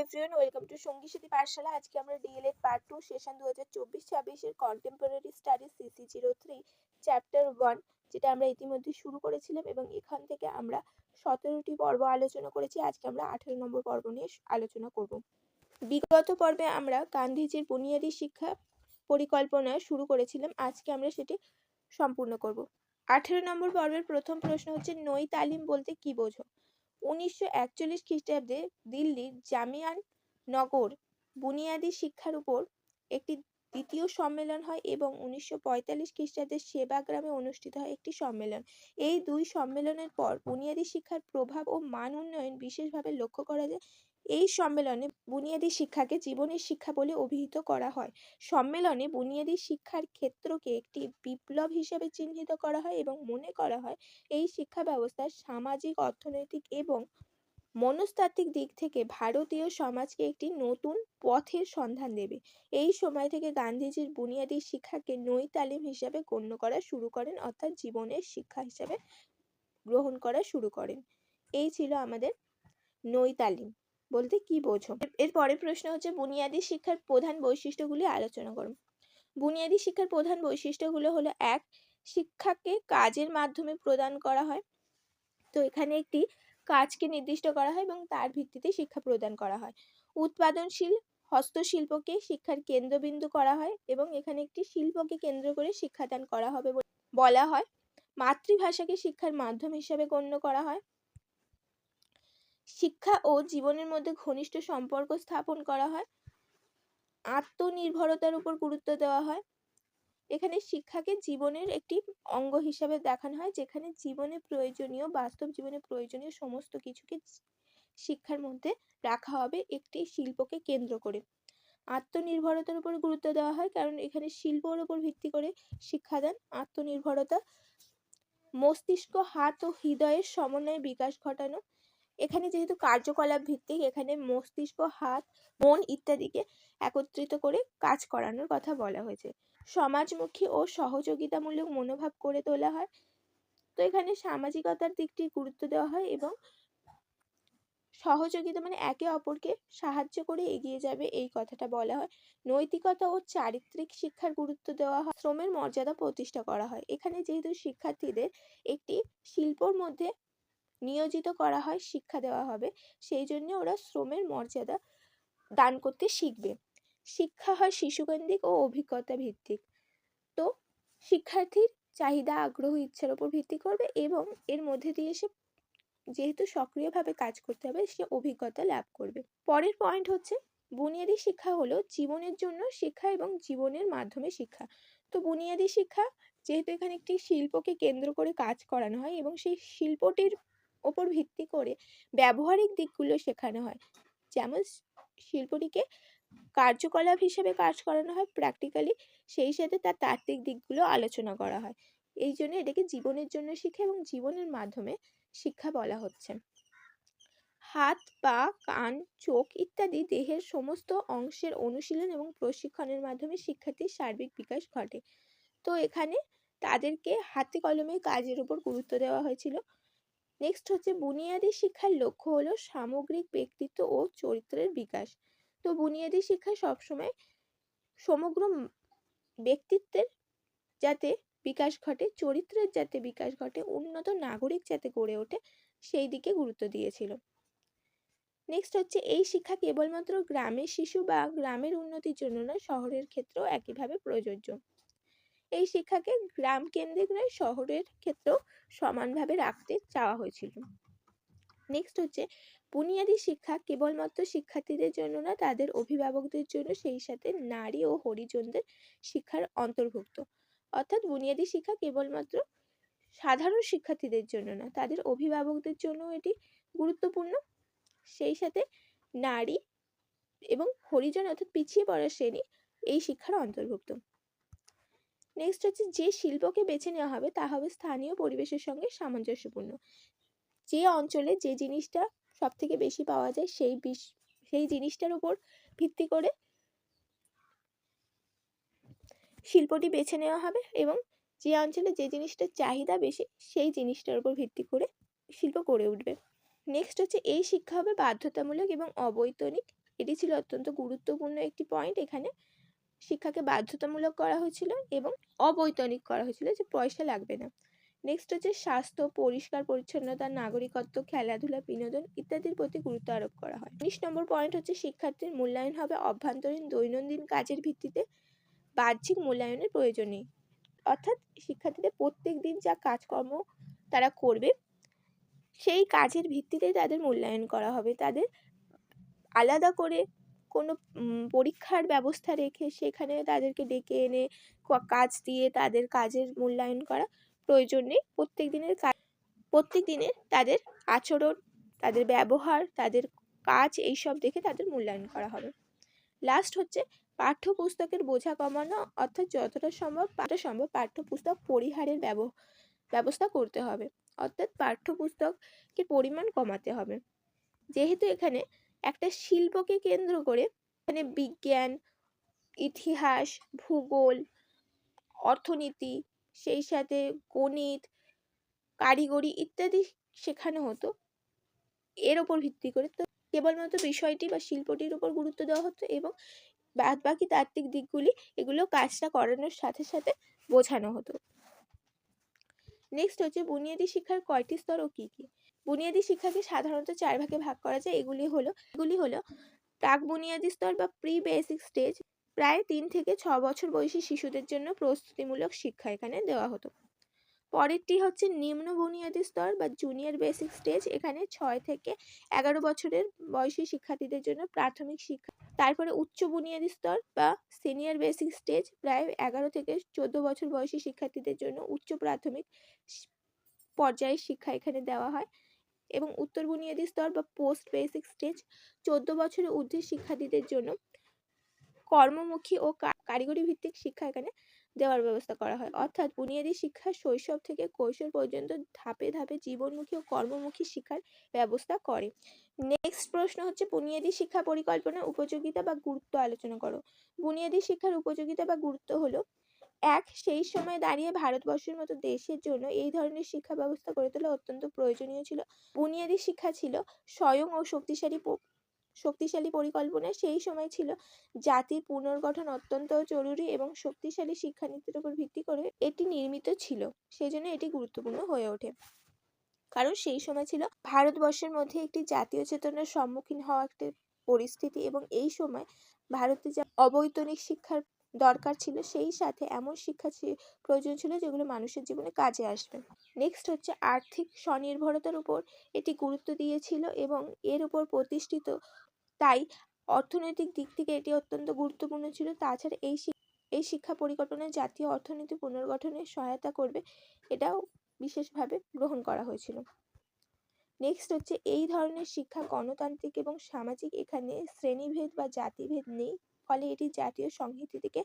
Everyone, welcome to সঙ্গী সাথী পাঠশালা। আজকে আমরা ডিএলএড পার্ট 2 সেশন 2024-26 এর কন্টেম্পোরারি স্টাডিজ CC03 চ্যাপ্টার 1 যেটা আমরা ইতিমধ্যে শুরু করেছিলাম এবং এখান থেকে আমরা 17টি পর্ব আলোচনা করেছি। আজকে আমরা 18 নম্বর পর্ব নিয়ে আলোচনা করব। বিগত পর্বে আমরা গান্ধীজির বুনিয়াদী শিক্ষা পরিকল্পনা শুরু করেছিলাম, আজকে আমরা সেটি সম্পূর্ণ করব। 18 নম্বর পর্বের প্রথম প্রশ্ন হচ্ছে, নই তালিম বলতে কি বোঝো? 1941 খ্রিস্টাব্দে দিল্লির জামিয়ান নগর বুনিয়াদী শিক্ষার উপর একটি দ্বিতীয় সম্মেলন হয় এবং 1945 খ্রিস্টাব্দে সেবাগ্রামে অনুষ্ঠিত হয় একটি সম্মেলন। এই দুই সম্মেলনের পর বুনিয়াদী শিক্ষার প্রভাব ও মান উন্নয়ন বিশেষভাবে লক্ষ্য করা যায়। এই সম্মেলনে বুনিয়াদী শিক্ষাকে জীবনের শিক্ষা বলে অভিহিত করা হয়। সম্মেলনে বুনিয়াদী শিক্ষার ক্ষেত্রকে একটি বিপ্লব হিসেবে চিহ্নিত করা হয় এবং মনে করা হয় এই শিক্ষা ব্যবস্থা সামাজিক, অর্থনৈতিক এবং মনস্তাত্ত্বিক দিক থেকে ভারতীয় সমাজকে একটি নতুন পথের সন্ধান দেবে। এই সময় থেকে গান্ধীজির বুনিয়াদী শিক্ষাকে নই তালিম হিসাবে গণ্য করা শুরু করেন, অর্থাৎ জীবনের শিক্ষা হিসাবে গ্রহণ করা শুরু করেন। এই ছিল আমাদের নই তালিম বলতে কি বোঝো। এর পরের প্রশ্ন হচ্ছে, বুনিয়াদী শিক্ষার প্রধান বৈশিষ্ট্যগুলি আলোচনা করো। বুনিয়াদী শিক্ষার প্রধান বৈশিষ্ট্যগুলো হলো, 1. শিক্ষাকে কাজের মাধ্যমে প্রদান করা হয়। তো এখানে একটি কাজকে নির্দিষ্ট করা হয় এবং তার ভিত্তিতে শিক্ষা প্রদান করা হয়। উৎপাদনশীল হস্তশিল্পকে শিক্ষার কেন্দ্রবিন্দু করা হয় এবং এখানে একটি শিল্পকে কেন্দ্র করে শিক্ষাদান করা হবে বলা হয়। মাতৃভাষাকে শিক্ষার মাধ্যম হিসেবে গণ্য করা হয়। শিক্ষা ও জীবনের মধ্যে ঘনিষ্ঠ সম্পর্ক স্থাপন করা হয়। আত্মনির্ভরতার উপর গুরুত্ব দেওয়া হয়। এখানে শিক্ষাকে জীবনের একটি অঙ্গ হিসাবে দেখানো হয়, যেখানে জীবনে প্রয়োজনীয়, বাস্তব জীবনে প্রয়োজনীয় সমস্ত কিছুকে শিক্ষার মধ্যে রাখা হবে একটি শিল্পকে কেন্দ্র করে। আত্মনির্ভরতার উপর গুরুত্ব দেওয়া হয়, কারণ এখানে শিল্পের উপর ভিত্তি করে শিক্ষাদান। আত্মনির্ভরতা, মস্তিষ্ক, হাত ও হৃদয়ের সমন্বয়ে বিকাশ ঘটানো। এখানে যেহেতু কার্যকলাপ ভিত্তিক, এখানে মস্তিষ্ক, হাত, মন ইত্যাদিকে একত্রিত করে কাজ করানোর কথা বলা হয়েছে। সমাজমুখী ও সহযোগিতামূলক মনোভাব করে তোলা হয়। তো এখানে সামাজিকতার দিকটি গুরুত্ব দেওয়া হয় এবং সহযোগিতা মানে একে অপরকে সাহায্য করে এগিয়ে যাবে, এই কথাটা বলা হয়। নৈতিকতা ও চারিত্রিক শিক্ষার গুরুত্ব দেওয়া হয়। শ্রমের মর্যাদা প্রতিষ্ঠা করা হয়। এখানে যেহেতু শিক্ষার্থীদের একটি শিল্পর মধ্যে নিয়োজিত করা হয়, শিক্ষা দেওয়া হবে, সেই জন্য ওরা শ্রমের মর্যাদা দান করতে শিখবে। শিক্ষা হয় শিশুকেন্দ্রিক ও অভিজ্ঞতা ভিত্তিক। তো শিক্ষার্থীর চাহিদা, আগ্রহ, ইচ্ছার উপর ভিত্তি করবে এবং এর মধ্যে দিয়ে সে যেহেতু সক্রিয়ভাবে কাজ করতে হবে, সে অভিজ্ঞতা লাভ করবে। পরের পয়েন্ট হচ্ছে, বুনিয়াদী শিক্ষা হলো জীবনের জন্য শিক্ষা এবং জীবনের মাধ্যমে শিক্ষা। তো বুনিয়াদী শিক্ষা যেহেতু এখানে একটি শিল্পকে কেন্দ্র করে কাজ করানো হয় এবং সেই শিল্পটির ওপর ভিত্তি করে ব্যবহারিক দিকগুলো শেখানো হয়, যেমন শিল্পটিকে কার্যকলাপ হিসেবে কাজ করানো হয় প্র্যাকটিক্যালি, সেই সাথে তার তাত্ত্বিক দিকগুলো আলোচনা করা হয়। এই জন্য এটাকে জীবনের জন্য শিক্ষা এবং জীবনের মাধ্যমে শিক্ষা বলা হচ্ছে। হাত, পা, কান, চোখ ইত্যাদি দেহের সমস্ত অংশের অনুশীলন এবং প্রশিক্ষণের মাধ্যমে শিক্ষার্থীর সার্বিক বিকাশ ঘটে। তো এখানে তাদেরকে হাতে কলমে কাজের উপর গুরুত্ব দেওয়া হয়েছিল। নেক্সট হচ্ছে, বুনিয়াদী শিক্ষার লক্ষ্য হলো সামগ্রিক ব্যক্তিত্ব ও চরিত্রের বিকাশ। তো বুনিয়াদী শিক্ষা সবসময় সমগ্র ব্যক্তিত্বের যাতে বিকাশ ঘটে, চরিত্রের যাতে বিকাশ ঘটে, উন্নত নাগরিক যাতে গড়ে ওঠে, সেই দিকে গুরুত্ব দিয়েছিল। নেক্সট হচ্ছে, এই শিক্ষা কেবলমাত্র গ্রামের শিশু বা গ্রামের উন্নতির জন্য নয়, শহরের ক্ষেত্রেও একইভাবে প্রযোজ্য। এই শিক্ষাকে গ্রাম কেন্দ্রিক নয়, শহরের ক্ষেত্রেও সমানভাবে রাখতে চাওয়া হয়েছিল। নেক্সট হচ্ছে, বুনিয়াদী শিক্ষা কেবলমাত্র শিক্ষার্থীদের জন্য না, তাদের অভিভাবকদের জন্য, সেই সাথে নারী ও হরিজনদের শিক্ষার অন্তর্ভুক্ত। অর্থাৎ বুনিয়াদী শিক্ষা কেবলমাত্র সাধারণ শিক্ষার্থীদের জন্য না, তাদের অভিভাবকদের জন্য এটি গুরুত্বপূর্ণ, সেই সাথে নারী এবং হরিজন অর্থাৎ পিছিয়ে পড়া শ্রেণী এই শিক্ষার অন্তর্ভুক্ত। নেক্সট হচ্ছে, যে শিল্পকে বেছে নেওয়া হবে তা হবে স্থানীয় পরিবেশের সঙ্গে সামঞ্জস্যপূর্ণ। যে অঞ্চলে যে জিনিসটা সব থেকে বেশি পাওয়া যায় সেই জিনিসটার উপর ভিত্তি করে শিল্পটি বেছে নেওয়া হবে এবং যে অঞ্চলে যে জিনিসটার চাহিদা বেশি সেই জিনিসটার উপর ভিত্তি করে শিল্প গড়ে উঠবে। নেক্সট হচ্ছে, এই শিক্ষা হবে বাধ্যতামূলক এবং অবৈতনিক এটি ছিল অত্যন্ত গুরুত্বপূর্ণ একটি পয়েন্ট। এখানে শিক্ষাকে বাধ্যতামূলক করা হয়েছিল এবং অবৈতনিক করা হয়েছিল, যে পয়সা লাগবে না। নেক্সট হচ্ছে স্বাস্থ্য, পরিষ্কার পরিচ্ছন্নতা, নাগরিকত্ব, খেলাধুলা, বিনোদন ইত্যাদির প্রতি গুরুত্ব আরোপ করা হয়। 19 নম্বর পয়েন্ট হচ্ছে শিক্ষার্থীর মূল্যায়ন হবে অভ্যন্তরীণ দৈনন্দিন কাজের ভিত্তিতে, বাহ্যিক মূল্যায়নের প্রয়োজন নেই। অর্থাৎ শিক্ষার্থীদের প্রত্যেক দিন যা কাজকর্ম তারা করবে সেই কাজের ভিত্তিতে তাদের মূল্যায়ন করা হবে। তাদের আলাদা করে কোনো পরীক্ষার ব্যবস্থা রেখে সেখানে তাদেরকে ডেকে এনে কাজ দিয়ে তাদের কাজের মূল্যায়ন করা প্রয়োজন নেই। প্রত্যেক দিনের তাদের আচরণ, তাদের ব্যবহার, তাদের কাজ এইসব দেখে তাদের মূল্যায়ন করা হবে। লাস্ট হচ্ছে পাঠ্যপুস্তকের বোঝা কমানো, অর্থাৎ যতটা সম্ভব পাঠ্যপুস্তক পরিহারের ব্যবস্থা করতে হবে, অর্থাৎ পাঠ্যপুস্তকের পরিমাণ কমাতে হবে। যেহেতু এখানে একটা শিল্পকে কেন্দ্র করে এখানে বিজ্ঞান, ইতিহাস, ভূগোল, অর্থনীতি, সেই সাথে গণিত, কারিগরি ইত্যাদি শেখানো হতো, এর ওপর ভিত্তি করে তো কেবলমাত্র বিষয়টি বা শিল্পটির উপর গুরুত্ব দেওয়া হতো এবং বাদবাকি তাত্ত্বিক দিকগুলি এগুলো কাজটা করানোর সাথে সাথে বোঝানো হতো। নেক্সট হচ্ছে বুনিয়াদী শিক্ষার কয়টি স্তর ও কি কি। বুনিয়াদী শিক্ষাকে সাধারণত 4 ভাগে ভাগ করা যায়। এগুলি হলো প্রাক বুনিয়াদী স্তর বা প্রি বেসিক স্টেজ, প্রায় 3 থেকে 6 বছর বয়সী শিশুদের জন্য প্রস্তুতিমূলক শিক্ষা এখানে দেওয়া হতো। পরেরটি হচ্ছে নিম্ন বুনিয়াদী স্তর বা জুনিয়র বেসিক স্টেজ, এখানে 6 থেকে 11 বছরের বয়সী শিক্ষার্থীদের জন্য প্রাথমিক শিক্ষা। তারপরে উচ্চ বুনিয়াদী স্তর বা সিনিয়র বেসিক স্টেজ, প্রায় 11 থেকে 14 বছর বয়সী শিক্ষার্থীদের জন্য উচ্চ প্রাথমিক পর্যায়ের শিক্ষা এখানে দেওয়া হয়। এবং উত্তর বুনিয়াদী স্তর বা পোস্ট বেসিক স্টেজ 14 বছরের ঊর্ধ্বের শিক্ষার্থীদের জন্য কর্মমুখী ও কারিগরি ভিত্তিক শিক্ষা এখানে দেওয়ার ব্যবস্থা করা হয়। অর্থাৎ বুনিয়াদী শিক্ষা শৈশব থেকে কৈশোর পর্যন্ত ধাপে ধাপে জীবনমুখী ও কর্মমুখী শিক্ষার ব্যবস্থা করে। নেক্সট প্রশ্ন হচ্ছে বুনিয়াদী শিক্ষা পরিকল্পনার উপযোগিতা বা গুরুত্ব আলোচনা করো। বুনিয়াদী শিক্ষার উপযোগিতা বা গুরুত্ব হলো, 1. সেই সময় দাঁড়িয়ে ভারতবর্ষের মতো দেশের জন্য এই ধরনের শিক্ষা ব্যবস্থা গড়ে তোলা অত্যন্ত প্রয়োজনীয় ছিল। বুনিয়াদী শিক্ষা ছিল স্বয়ং ও শক্তিশালী পরিকল্পনা। সেই সময় ছিল জাতির পুনর্গঠন অত্যন্ত জরুরি এবং শক্তিশালী শিক্ষানীতির উপর ভিত্তি করে এটি নির্মিত ছিল। সেই জন্য এটি গুরুত্বপূর্ণ হয়ে ওঠে, কারণ সেই সময় ছিল ভারতবর্ষের মধ্যে একটি জাতীয় চেতনার সম্মুখীন হওয়া একটা পরিস্থিতি এবং এই সময় ভারতে যা অবৈতনিক শিক্ষার দরকার ছিল, সেই সাথে এমন শিক্ষা প্রয়োজন ছিল যেগুলো মানুষের জীবনে কাজে আসবে। নেক্সট হচ্ছে আর্থিক স্বনির্ভরতার উপর এটি গুরুত্ব দিয়েছিল এবং এর উপর প্রতিষ্ঠিত, তাই অর্থনৈতিক দিক থেকে এটি অত্যন্ত গুরুত্বপূর্ণ ছিল। তাছাড়া এই শিক্ষা পরিকল্পনায় জাতীয় অর্থনীতি পুনর্গঠনে সহায়তা করবে, এটাও বিশেষভাবে গ্রহণ করা হয়েছিল। নেক্সট হচ্ছে এই ধরনের শিক্ষা গণতান্ত্রিক এবং সামাজিক, এখানে শ্রেণীভেদ বা জাতিভেদ নেই, ফলে এটি জাতীয় সংহতি থেকে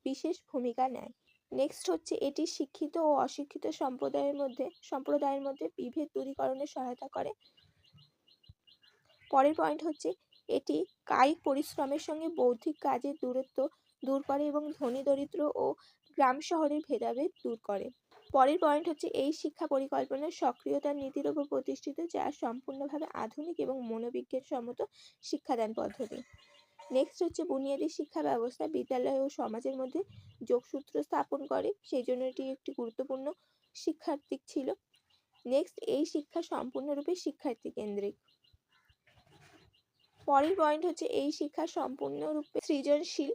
বিশেষ ভূমিকা নেয়। নেক্সট হচ্ছে এটি শিক্ষিত ও অশিক্ষিত সম্প্রদায়ের মধ্যে বিভেদ দূরীকরণে সহায়তা করে। পরের পয়েন্ট হচ্ছে এটি কায়িক পরিশ্রমের সঙ্গে বৌদ্ধিক কাজের দূরত্ব দূর করে এবং ধনী দরিদ্র ও গ্রাম শহরের ভেদাভেদ দূর করে। পরের পয়েন্ট হচ্ছে এই শিক্ষা পরিকল্পনা সক্রিয়তার নীতির উপর প্রতিষ্ঠিত, যা সম্পূর্ণভাবে আধুনিক এবং মনোবিজ্ঞানসম্মত শিক্ষাদান পদ্ধতি। নেক্সট হচ্ছে বুনিয়াদী শিক্ষা ব্যবস্থা বিদ্যালয় ও সমাজের মধ্যে যোগসূত্র স্থাপন করে, সেই জন্য এটি একটি গুরুত্বপূর্ণ শিক্ষার দিক ছিল। নেক্সট এই শিক্ষা সম্পূর্ণরূপে শিক্ষার্থী কেন্দ্রিক। পরের পয়েন্ট হচ্ছে এই শিক্ষা সম্পূর্ণরূপে সৃজনশীল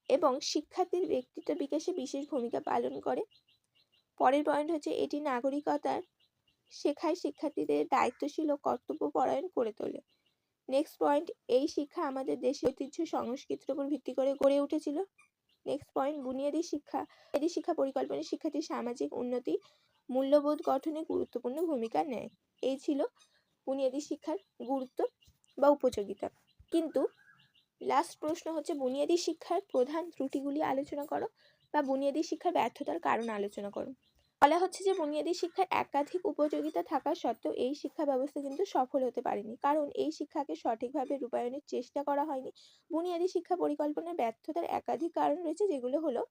এবং শিক্ষার্থীর ব্যক্তিত্ব বিকাশে বিশেষ ভূমিকা পালন করে। পরের পয়েন্ট হচ্ছে এটি নাগরিকতার শেখায়, শিক্ষার্থীদের দায়িত্বশীল ও কর্তব্যপরায়ণ করে তোলে। নেক্সট পয়েন্ট এই শিক্ষা আমাদের দেশের ঐতিহ্য সংস্কৃতির উপর ভিত্তি করে গড়ে উঠেছিল। নেক্সট পয়েন্ট বুনিয়াদী শিক্ষা পরিকল্পনায় শিক্ষার্থীর সামাজিক উন্নতি মূল্যবোধ গঠনে গুরুত্বপূর্ণ ভূমিকা নেয়। এই ছিল বুনিয়াদী শিক্ষার গুরুত্ব বা উপযোগিতা। কিন্তু লাস্ট প্রশ্ন হচ্ছে বুনিয়াদী শিক্ষার প্রধান ত্রুটিগুলি আলোচনা করো বা বুনিয়াদী শিক্ষার ব্যর্থতার কারণ আলোচনা করো। বলা হচ্ছে যে বুনিয়াদী শিক্ষার একাধিক উপযোগিতা থাকা সত্ত্বেও এই শিক্ষা ব্যবস্থা কিন্তু সফল হতে পারেনি, কারণ এই শিক্ষাকে সঠিকভাবে রূপায়ণের চেষ্টা করা হয়নি। বুনিয়াদী শিক্ষা পরিকল্পনার ব্যর্থতার একাধিক কারণ রয়েছে, যেগুলো হলো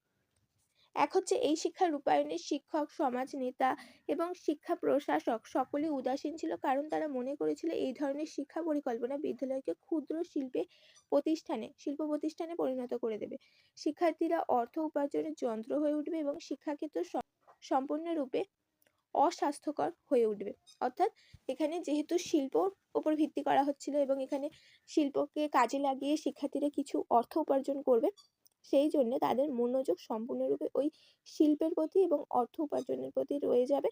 এক হচ্ছে এই শিক্ষার রূপায়ণে শিক্ষক, সমাজ নেতা এবং শিক্ষা প্রশাসক সকলেই উদাসীন ছিল, কারণ তারা মনে করেছিল এই ধরনের শিক্ষা পরিকল্পনা বিদ্যালয়কে ক্ষুদ্র শিল্প প্রতিষ্ঠানে পরিণত করে দেবে। শিক্ষার্থীরা অর্থ উপার্জনের যন্ত্র হয়ে উঠবে এবং শিক্ষাক্ষেত্র সম্পূর্ণরূপে অস্বাস্থ্যকর হয়ে উঠবে। অর্থাৎ এখানে যেহেতু শিল্পর উপর ভিত্তি করা হচ্ছিল এবং এখানে শিল্পকে কাজে লাগিয়ে শিক্ষার্থীরা কিছু অর্থ উপার্জন করবে, সেই জন্য তাদের মনোযোগ সম্পূর্ণরূপে ওই শিল্পের প্রতি এবং অর্থ উপার্জনের প্রতি রয়ে যাবে।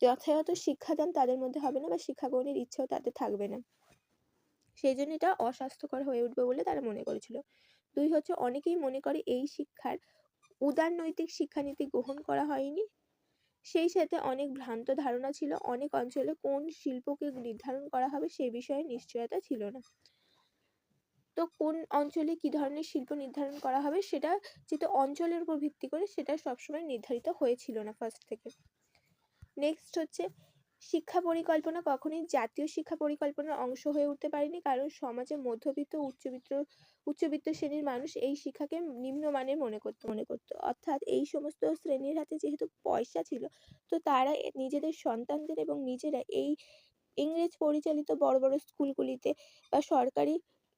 যথাযথ শিক্ষাদান তাদের মধ্যে হবে না বা শিক্ষা গ্রহণের ইচ্ছেও তাদের থাকবে না। সেই জন্য এটা অস্বাস্থ্যকর হয়ে উঠবে বলে তারা মনে করেছিল। 2 হচ্ছে অনেকেই মনে করে এই শিক্ষার উদার নৈতিক শিক্ষানীতি গ্রহণ করা হয়নি। সেই সাথে অনেক ভ্রান্ত ধারণা ছিল। অনেক অঞ্চলে কোন শিল্পকে নির্ধারণ করা হবে সে বিষয়ে নিশ্চয়তা ছিল না। তো কোন অঞ্চলে কি ধরনের শিল্প নির্ধারণ করা হবে সেটা যেহেতু অঞ্চলের উপর ভিত্তি করে সেটা সবসময় নির্ধারিত হয়েছিল না ফার্স্ট থেকে। নেক্সট হচ্ছে শিক্ষা পরিকল্পনা কখনোই জাতীয় শিক্ষা পরিকল্পনার অংশ হয়ে উঠতে পারেনি, কারণ সমাজে মধ্যবিত্ত উচ্চবিত্ত শ্রেণীর মানুষ এই শিক্ষাকে নিম্নমানের মনে করত। অর্থাৎ এই সমস্ত শ্রেণীর হাতে যেহেতু পয়সা ছিল, তো তারা নিজেদের সন্তানদের এবং নিজেরা এই ইংরেজ পরিচালিত বড় বড় স্কুলগুলিতে বা সরকারি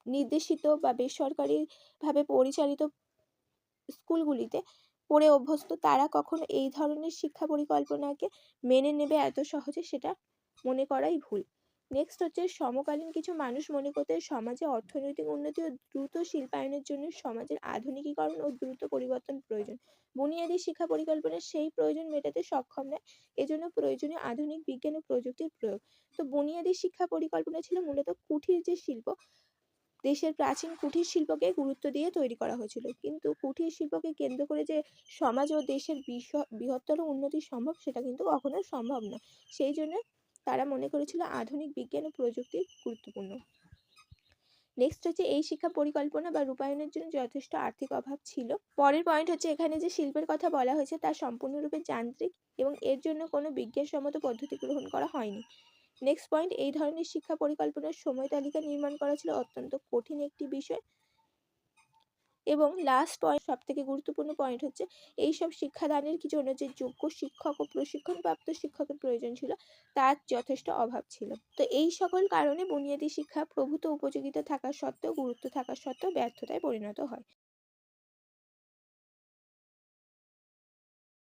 নির্দেশিত বা বেসরকারি ভাবে পরিচালিত স্কুলগুলিতে পড়ে অভ্যস্ত। তারা কখনো এই ধরনের শিক্ষা পরিকল্পনাকে মেনে নেবে এত সহজে, সেটা মনে করাই ভুল। নেক্সট হচ্ছে সমকালীন কিছু মানুষ মনে করতে সমাজে অর্থনৈতিক উন্নতি ও দ্রুত শিল্পায়নের জন্য সমাজের আধুনিকীকরণ ও দ্রুত পরিবর্তন প্রয়োজন। বুনিয়াদী শিক্ষা পরিকল্পনা সেই প্রয়োজন মেটাতে সক্ষম নয়, এজন্য প্রয়োজনীয় আধুনিক বিজ্ঞান ও প্রযুক্তির প্রয়োগ। তো বুনিয়াদী শিক্ষা পরিকল্পনা ছিল মূলত কুঠির যে শিল্প, দেশের প্রাচীন কুঠির শিল্পকে গুরুত্ব দিয়ে তৈরি করা হয়েছিল, কিন্তু কুঠির শিল্পকে কেন্দ্র করে যে সমাজ ও দেশের বৃহত্তর উন্নতি সম্ভব সেটা কিন্তু কখনো সম্ভব না। সেই জন্য তারা মনে করেছিল আধুনিক বিজ্ঞান ও প্রযুক্তি গুরুত্বপূর্ণ। নেক্সট হচ্ছে এই শিক্ষা পরিকল্পনা বা রূপায়ণের জন্য যথেষ্ট আর্থিক অভাব ছিল। পরের পয়েন্ট হচ্ছে এখানে যে শিল্পের কথা বলা হয়েছে তা সম্পূর্ণরূপে যান্ত্রিক এবং এর জন্য কোনো বিজ্ঞানসম্মত পদ্ধতি গ্রহণ করা হয়নি। নেক্সট পয়েন্ট, এই ধরনের শিক্ষা পরিকল্পনার সময় তালিকা নির্মাণ করা ছিল অত্যন্ত কঠিন একটি বিষয়। এবং লাস্ট পয়েন্ট, সব থেকে গুরুত্বপূর্ণ পয়েন্ট হচ্ছে এইসব শিক্ষাদানের জন্য যে যোগ্য শিক্ষক ও প্রশিক্ষণপ্রাপ্ত শিক্ষকের প্রয়োজন ছিল তার যথেষ্ট অভাব ছিল। তো এই সকল কারণে বুনিয়াদী শিক্ষা প্রভূত উপযোগিতা থাকা সত্ত্বেও গুরুত্ব থাকা সত্ত্বেও ব্যর্থতায় পরিণত হয়।